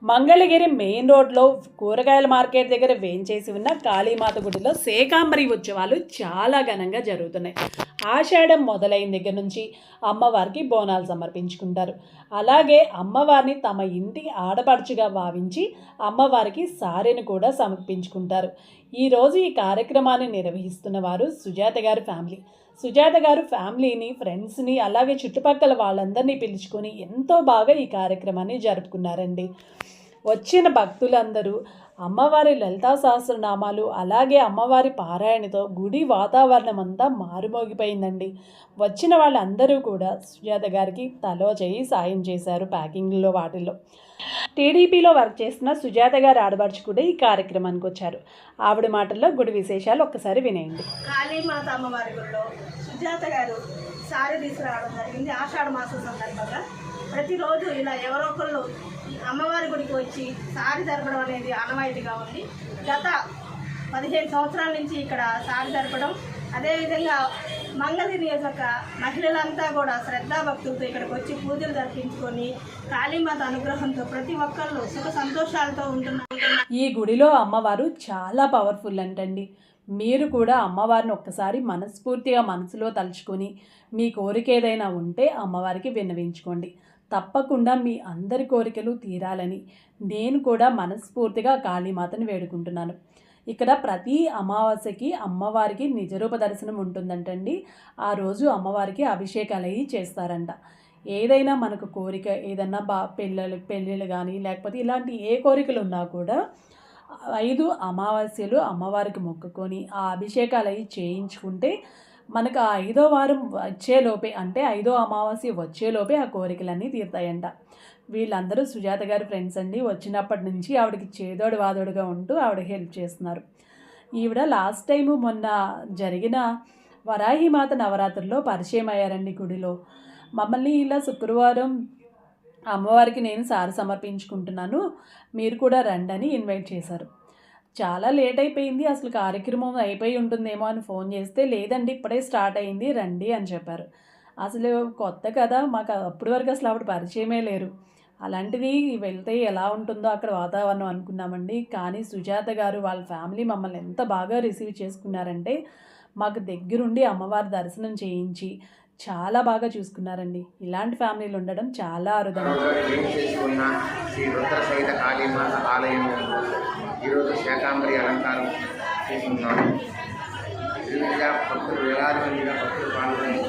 Mangalagiri main రోడ్లో కూరగాయల market దగ్గర వేంచేసి ఉన్న కాళీమాత గుడిలో శాకంబరి ఉత్సవాలు చాలా ఘనంగా జరుగుతున్నాయి. ఆషాఢం మొదలైన దగ్గర నుంచి అమ్మవారికి బోనాలు సమర్పించుకుంటారు. అలాగే అమ్మవారిని తమ ఇంటి ఆడపడుచుగా భావించి అమ్మవారికి సారెను కూడా సమర్పించుకుంటారు. ఈరోజు ఈ కార్యక్రమాన్ని నిర్వహిస్తున్న వారు సుజాత గారి ఫ్యామిలీ. సుజాత గారు ఫ్యామిలీని, ఫ్రెండ్స్ని, అలాగే చుట్టుపక్కల వాళ్ళందరినీ పిలుచుకొని ఎంతో బాగా ఈ కార్యక్రమాన్ని జరుపుకున్నారండి. వచ్చిన భక్తులందరూ అమ్మవారి లలితా సహస్రనామాలు అలాగే అమ్మవారి పారాయణతో గుడి వాతావరణం అంతా మారుమోగిపోయిందండి. వచ్చిన వాళ్ళందరూ కూడా సుజాత గారికి తలో చేయి సాయం చేశారు ప్యాకింగ్లో వాటిల్లో. టీడీపీలో వర్క్ చేస్తున్న సుజాత గారు ఆడబడుచు కూడా ఈ కార్యక్రమానికి వచ్చారు. ఆవిడ మాటల్లో గుడి విశేషాలు ఒక్కసారి వినేయండి. కాళీమాత అమ్మవారి గుడిలో సుజాత గారు సారీ తీసుకురావడం జరిగింది. ఆషాఢ మాసం సందర్భంగా ప్రతిరోజు ఇలా ఎవరో ఒకళ్ళు అమ్మవారి గుడికి వచ్చి సారీ జరపడం అనేది ఆనవాయితీగా ఉంది. గత 15 సంవత్సరాల నుంచి ఇక్కడ సారీ జరపడం, అదేవిధంగా మంగళగిరి నియోజక మహిళలంతా కూడా శ్రద్ధాభక్తులతో ఇక్కడికి వచ్చి పూజలు జరిపించుకొని కాళీమాత అనుగ్రహంతో ప్రతి ఒక్కళ్ళు సుఖ సంతోషాలతో ఉంటున్నారు. ఈ గుడిలో అమ్మవారు చాలా పవర్ఫుల్ అంటండి. మీరు కూడా అమ్మవారిని ఒక్కసారి మనస్ఫూర్తిగా మనసులో తలుచుకొని మీ కోరిక ఏదైనా ఉంటే అమ్మవారికి విన్నవించుకోండి. తప్పకుండా మీ అందరి కోరికలు తీరాలని నేను కూడా మనస్ఫూర్తిగా కాళీమాతని వేడుకుంటున్నాను. ఇక్కడ ప్రతి అమావాస్యకి అమ్మవారికి నిజరూప దర్శనం ఉంటుందంటండి. ఆ రోజు అమ్మవారికి అభిషేకాలు అయ్యి చేస్తారంట. ఏదైనా మనకు కోరిక ఏదన్నా పెళ్ళిళ్ళు కానీ లేకపోతే ఇలాంటి ఏ కోరికలు ఉన్నా కూడా 5 అమావాస్యలు అమ్మవారికి మొక్కుకొని ఆ అభిషేకాలు అవి చేయించుకుంటే మనకు ఆ 5వ వారం వచ్చేలోపే, అంటే 5వ అమావాస్య వచ్చేలోపే ఆ కోరికలన్నీ తీరుతాయంట. వీళ్ళందరూ సుజాత గారి ఫ్రెండ్స్ అండి. వచ్చినప్పటి నుంచి ఆవిడకి చేదోడు వాదోడుగా ఉంటూ ఆవిడకి హెల్ప్ చేస్తున్నారు. ఈవిడ లాస్ట్ టైము మొన్న జరిగిన వరాహిమాత నవరాత్రుల్లో పరిచయం అయ్యారండి గుడిలో. మమ్మల్ని ఇలా శుక్రవారం అమ్మవారికి నేను సారి సమర్పించుకుంటున్నాను, మీరు కూడా రండి అని ఇన్వైట్ చేశారు. చాలా లేట్ అయిపోయింది, అసలు కార్యక్రమం అయిపోయి ఉంటుందేమో అని ఫోన్ చేస్తే లేదండి ఇప్పుడే స్టార్ట్ అయింది రండి అని చెప్పారు. అసలు కొత్త కదా, మాకు అప్పటి వరకు అసలు ఆవిడ పరిచయమే లేరు. అలాంటిది వెళ్తే ఎలా ఉంటుందో అక్కడ వాతావరణం అనుకున్నామండి. కానీ సుజాత గారు వాళ్ళ ఫ్యామిలీ మమ్మల్ని ఎంత బాగా రిసీవ్ చేసుకున్నారంటే మాకు దగ్గరుండి అమ్మవారి దర్శనం చేయించి చాలా బాగా చూసుకున్నారండి. ఇలాంటి ఫ్యామిలీలు ఉండడం చాలా అరుదండి. శ్రీ రుద్ర సహిత కాళీమాత ఆలయం ఈరోజు శాకంబరి అలంకారం చేసుకున్నాను. భక్తులు వేలాది మందిగా భక్తులు పాల్గొని